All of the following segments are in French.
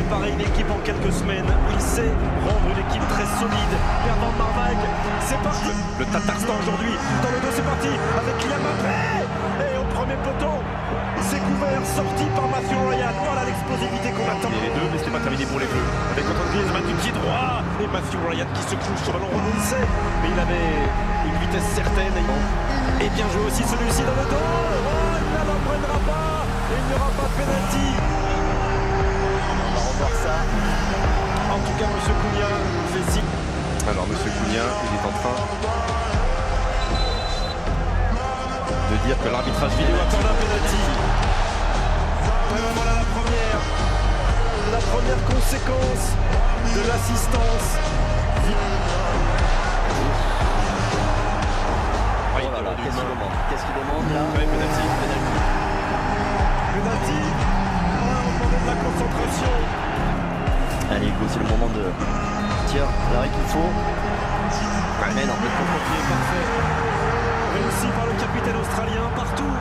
préparer une équipe en quelques semaines. Il sait rendre une équipe très solide. Herman Marmag, c'est parti. Le Tatarstan aujourd'hui, dans le dos, c'est parti. Avec Kylian Mbappé. Et au premier poteau, c'est couvert, sorti par Matthew Ryan. Voilà l'explosivité qu'on attend. Et les deux, mais ce n'est pas terminé pour les Bleus. Avec Antoine Griezmann du pied droit. Et Matthew Ryan qui se couche sur le ballon rebondissait. Mais il avait une vitesse certaine. Et bien joué aussi celui-ci dans le dos. Oh, il ne l'en prendra pas. Et il n'y aura pas de pénalty. On va revoir ça. En tout cas, M. Cunha fait signe. Alors, M. Cunha, il est en train de dire que l'arbitrage vidéo attend un pénalty. Voilà la première conséquence de l'assistance. Qu'est-ce qu'il demande là? Penalty. On demande de la concentration. Allez Hugo, c'est le moment de tirer l'arrêt qu'il faut. Mais non, le contre-pied parfait. Réussi par le capitaine australien partout.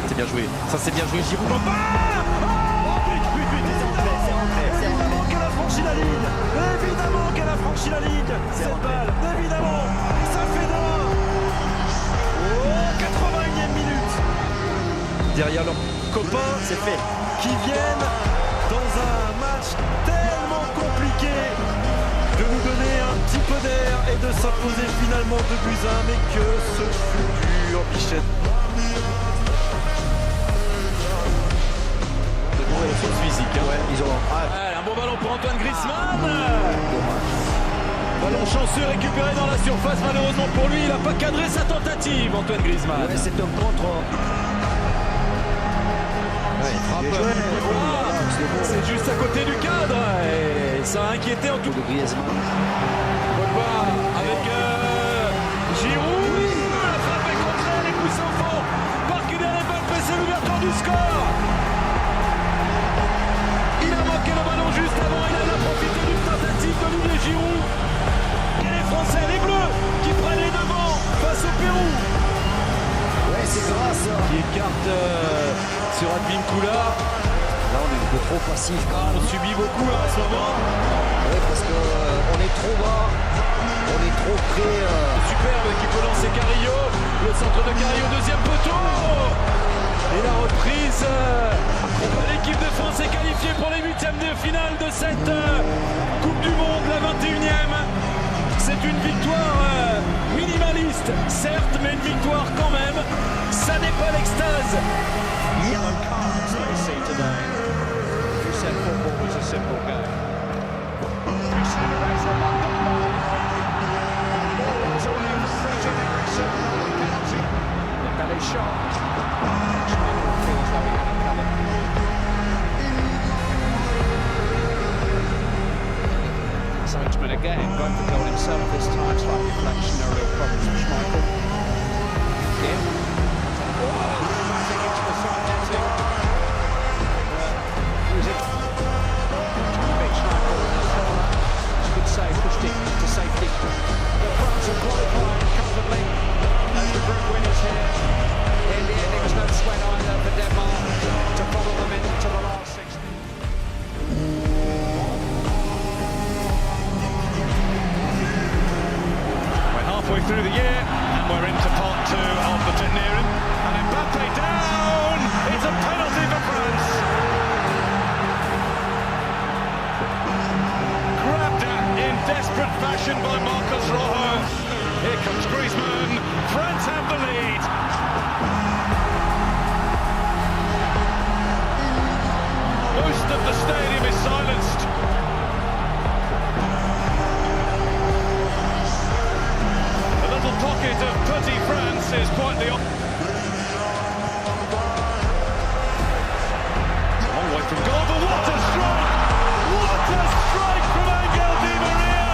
C'est bien joué. Ça c'est bien joué. Giroud. Évidemment qu'elle a franchi la ligne. Évidemment qu'elle a franchi la ligne. Cette balle, évidemment. Ça fait 2-1. Oh, 81e minute. Derrière leurs copains, c'est fait. Qui viennent dans un match tellement compliqué de nous donner un petit peu d'air et de s'imposer finalement 2-1. Mais que ce fut dur, Bichette. Physique, hein. Ouais, ils ont... Un bon ballon pour Antoine Griezmann. Ballon chanceux récupéré dans la surface. Malheureusement pour lui, il n'a pas cadré sa tentative, Antoine Griezmann. Ouais, c'est un contre. C'est juste à côté du cadre. Et ça a inquiété en tout cas. Griezmann. Pogba avec Giroud. La frappe est contrée, les coups sans fond. Par Kylian Mbappé, c'est l'ouverture du score. Il a manqué le ballon juste avant, il a profité d'une tentative d'Olivier Giroud. Et les Français, les Bleus, qui prennent les devants face au Pérou. Ouais, c'est grâce. Qui écarte sur Advincula. Là, on est un peu trop passif. On subit beaucoup en ce moment. Ouais, parce qu'on est trop bas. On est trop près. Superbe qui peut lancer Carrillo. Le centre de Carrillo, deuxième poteau. Et la reprise. L'équipe de France est qualifiée pour les huitièmes de finale de cette Coupe du Monde, la 21e. C'est une victoire minimaliste, certes, mais une victoire quand même. Ça n'est pas l'extase. Yellow cards they see today. You said football was a simple game. But again, going for goal himself this time, slight deflection, no real problems for Schmeichel. Kim. Passing into the side netting. Was it? Big Schmeichel in the corner. It's a good save, pushed it to safety. The France are qualifying comfortably as the group winners here. In the end, it was no sweat either for Denmark to follow them into the last 16. Halfway through the year, and we're into part 2 of the Technieren. And Mbappe down! It's a penalty for France! Grabbed at in desperate fashion by Marcos Rojo. Here comes Griezmann. France have the lead. Most of the stadium is silenced. Pocket of Petit France is quite the long way from goal, but what a strike! What a strike from Angel Di Maria!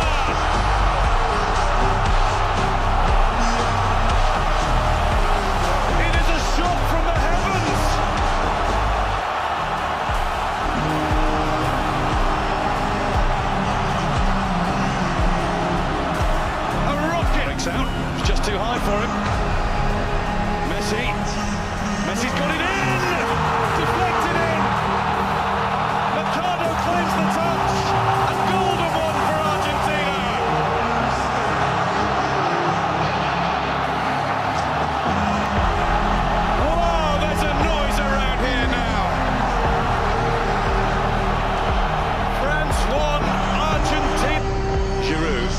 It is a shot from the heavens! A rocket breaks out. It's just too high for him. Messi Messi. Messi's got it in! Deflected in! Mercado claims the touch! A golden one for Argentina! Whoa, there's a noise around here now! France won, Argentina... Giroud.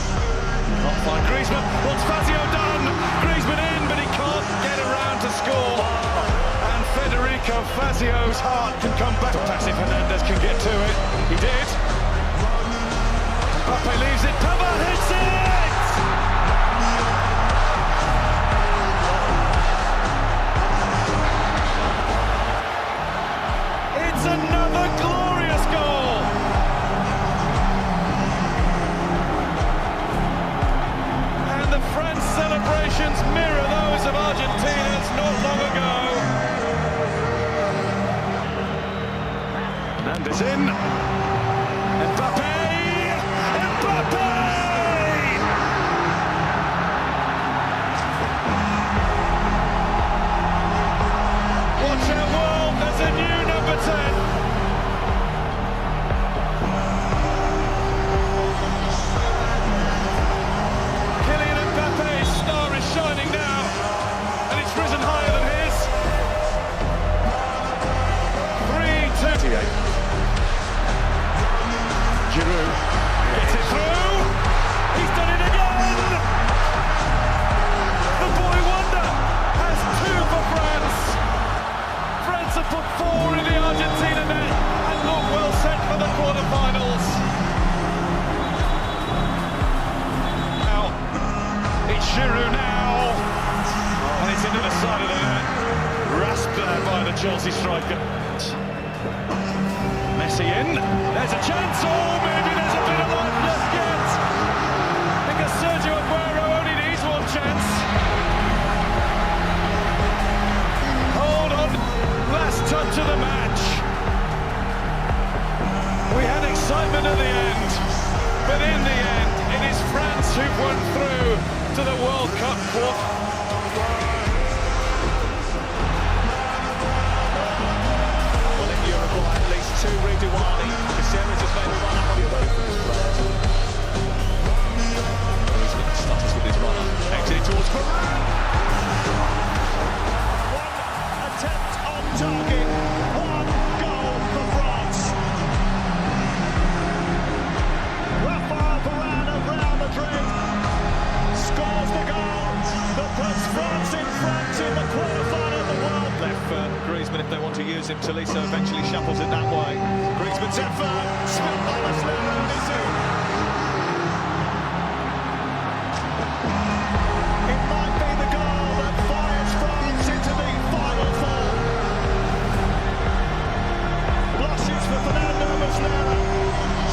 Not fine, Griezmann. What's Fazio done? Griezmann in, but he can't get around to score. And Federico Fazio's heart can come back. Tassi Fernandez can get to it. He did. Mbappe leaves it. Pavard hits it! It's another glorious goal! And the French celebrations mirror those of Argentina's not long ago. Fernandez in. Mbappe! Mbappe! Watch out, world, there's a new number 10. Kylian Mbappe's star is shining now, and it's risen higher than his. 3-2. Giroud gets it through. He's done it again. The boy wonder has 2 for France. France have put 4 in the Argentina net and look well set for the quarterfinals. Now it's Giroud now, and it's into the side of the net. Rasped there by the Chelsea striker. Messi in. There's a chance. Oh, maybe there's a bit of life left yet. Because Sergio Aguero only needs one chance. Hold on. Last touch of the match. We had excitement at the end. But in the end, it is France who've won through to the World Cup quarter. At least 2 Ridouani. Caceres has made a run up on the Griezmann stutters with his runner. Exiting towards Varane. One attempt on target. 1 goal for France. Rafael Varane of Real Madrid scores the goal that puts France in front in the quarterfinal of the World. Left for Griezmann if they want to use him. Tolisso eventually shuffles it that way. Griezmann's effort, spilled by Muslera and Isu. It might be the goal that fires France into the final four. Blushes for Fernando Muslera,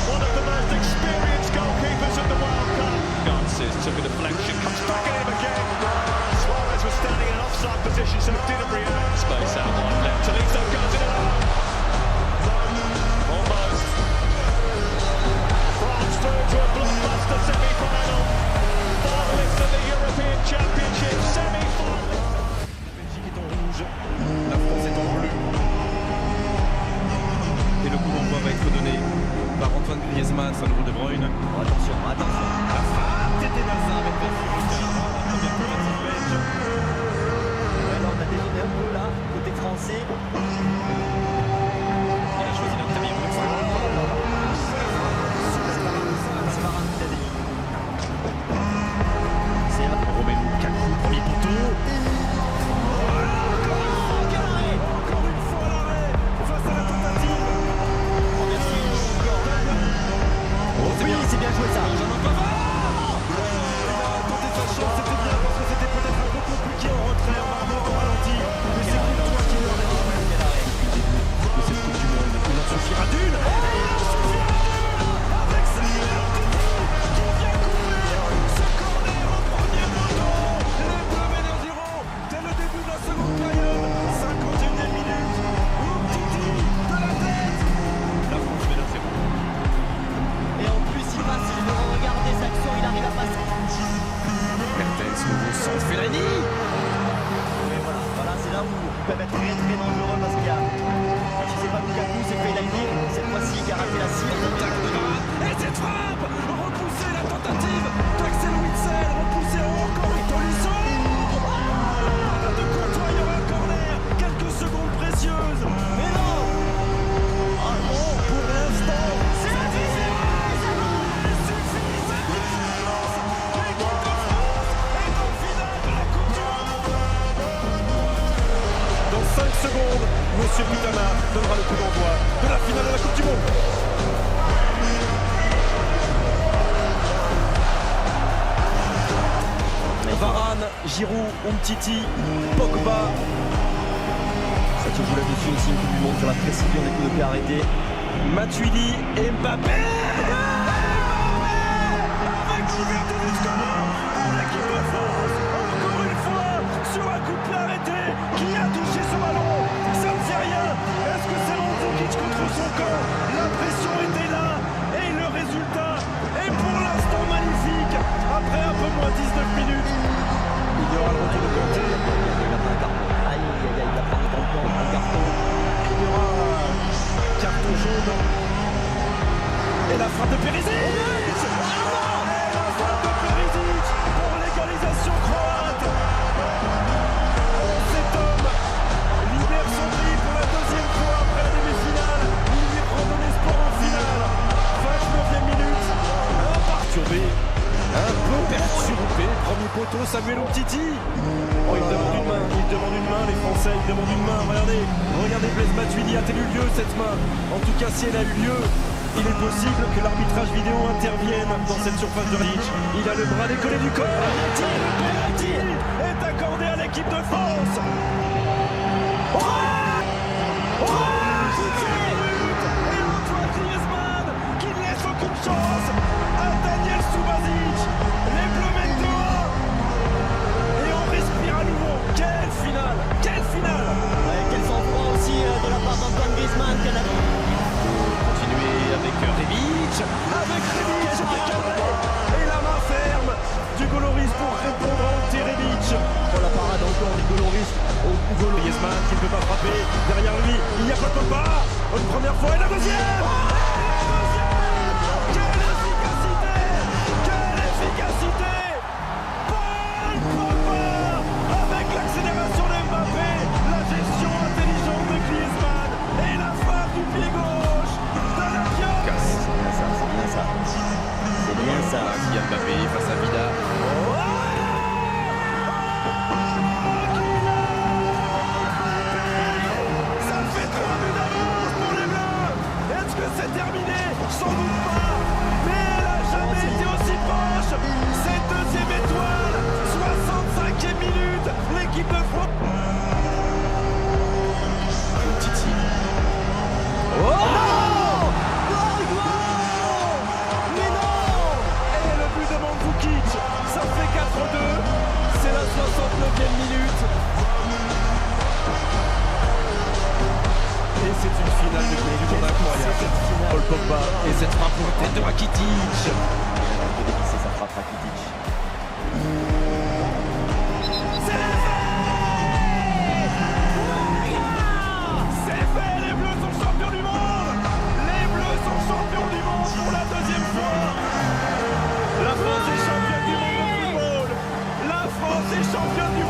one of the most experienced goalkeepers in the World Cup. Chances, took a deflection, comes back at him again. Suarez was standing in an offside position, so didn't react. Space out wide left. Tolisso goes it out. Almost. France through to a blockbuster semi-final. Finalists of the European Championship semi-final. La Belgique est en rouge, la France est en bleu. Et le coup d'envoi va être donné par Antoine Griezmann, son nouveau De Bruyne. Oh, attention, attention. La frappe d'Eden Hazard avec la première penalty belge. Ouais, là, on a déjeuné un peu là, côté français. Il a choisi d'entamer une fois. C'est Varane qui l'a dit. C'est Romelu Lukaku, premier poteau. Encore une fois l'arrêt face à la tentative. merci. Oui, c'est bien joué ça. Benjamin Pavard. Il a tenté sa chance, c'était bien parce que c'était peut-être un peu compliqué en retrait, en ralenti. Mais c'est Courtois qui leur a dit. Quel arrêt. De cette Coupe du Monde, il en suffira d'une. Et il en suffira d'une avec Samuel Umtiti qui vient courir ce corner au premier poteau. Les Bleus mènent 1-0 dès le début de la seconde période. 51e minute. Umtiti de la tête. La France mène 1-0. Et en plus, il passe, il veut regarder cette action, il arrive à passer. Mertens, nouveau centre, Fellaini. peuvent être très très dangereux parce qu'il y a, si c'est pas Lukaku, c'est Fellaini, cette fois-ci qui a raté la cible. Contact de Varane, et cette frappe repoussée, la tentative d'Axel Witsel, repoussée encore et Tolisso de Courtois, il y aura un corner, quelques secondes précieuses, mais non. Ah non, pour l'instant c'est la différence. Il suffit, c'est la différence. L'équipe de France est en finale de la Coupe du Monde. Dans 5 secondes, Monsieur Pitana donnera le coup d'envoi de la finale de la Coupe du Monde. Varane, Giroud, Umtiti, Pogba. Ça te joue là-dessus aussi une Coupe du Monde sur la précision des coups de pied arrêtés. Matuidi et Mbappé. Avec l'ouverture du score pour l'équipe de France. Encore une fois, sur un coup de pied arrêté, qui a touché ce ballon? Ça ne fait rien. Est-ce que c'est Mandzukic contre son camp? La pression était là et le résultat est pour l'instant magnifique. Après un peu moins 19 minutes, il y aura le retour de Kanté. Il a pris un carton. Aïe, il a pris un carton. Il y aura un carton jaune. Et la frappe de Perisic. Et la frappe de Perisic pour l'égalisation croate. Cet homme libère son pays pour la deuxième fois après la demi-finale. Il lui prend de l'espoir en finale. 29e minute. Perturbé. Un peu perturbé. Premier poteau, Samuel Umtiti. Oh, il demande une main, les Français, ils demandent une main. Regardez Blaise Matuidi, a-t-elle eu lieu cette main? En tout cas, si elle a eu lieu, il est possible que l'arbitrage vidéo intervienne dans cette surface de Rich. Il a le bras décollé du corps. Le penalty est accordé à l'équipe de France. Et Antoine Griezmann qui ne laisse aucune chance à Daniel Subasic. Les Bleus mènent 2-1. Et on respire à nouveau. Quelle finale! Quelle finale! Ouais, quel sang-froid aussi de la part d'Antoine Griezmann. Continuer avec Rebic. Avec Rebic décalé. Et la main ferme du Goloris pour répondre à Ante Rebic. Oh, la parade encore du Goloris. Griezmann qui ne peut pas frapper. Derrière lui, il n'y a pas Pogba. Une première fois et la deuxième. Quelle efficacité! Quelle efficacité! Paul Pogba avec l'accélération de Mbappé, la gestion intelligente de Griezmann et la frappe du pied gauche de la pioche. C'est bien ça, c'est bien ça. C'est bien ça. Kylian Mbappé face à Vida. Ça fait 3 buts d'avance pour les Bleus. Est-ce que c'est terminé? Sans doute pas. Mais elle n'a jamais été aussi proche. Cette deuxième étoile, 65e minute, l'équipe de France. Umtiti. Mais non! Et le but de Mandzukic, ça fait 4-2. C'est la 69e minute. Et c'est une finale de Coupe du Monde incroyable. Paul Pogba et cette frappe pour la tête de Rakitic. Il a un peu dévissé sa frappe Rakitic. C'est fait, les Bleus sont champions du monde. Les Bleus sont champions du monde pour la deuxième fois. La France est championne du monde de football. La France est championne du